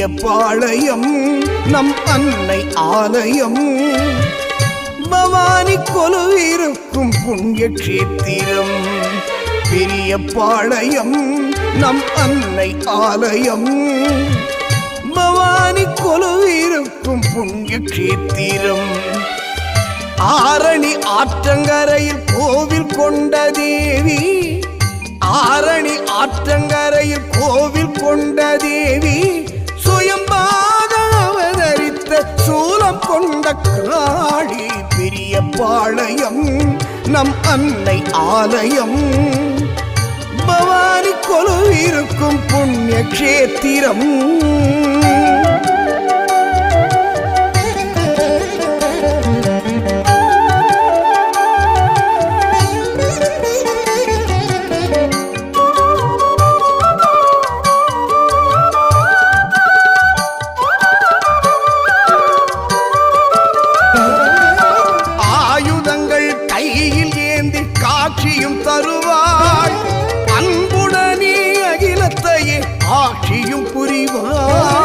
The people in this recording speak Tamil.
பெரிய பாளையம் நம் அன்னை ஆலயம் பவானி கொலுவிருக்கும் புண்ணிய கஷேத்திரம் பெரிய பாளையம் நம் அன்னை ஆலயம் பவானி கொலுவிருக்கும் புண்ணிய கஷேத்திரம் ஆரணி ஆற்றங்கரையில் கோவில் கொண்ட தேவி ஆரணி ஆற்றங்கரையில் கோவில் கொண்ட தேவி சுயம்பாக அவதரித்த சூலம் கொண்ட காளி பெரிய பாளையம் நம் அன்னை ஆலயம் பவானி கொலுவிருக்கும் புண்ணிய கஷேத்திரம் காட்சியும் தருவாள் அன்புடனே அகிலத்தையே ஆட்சியும் புரிவாள்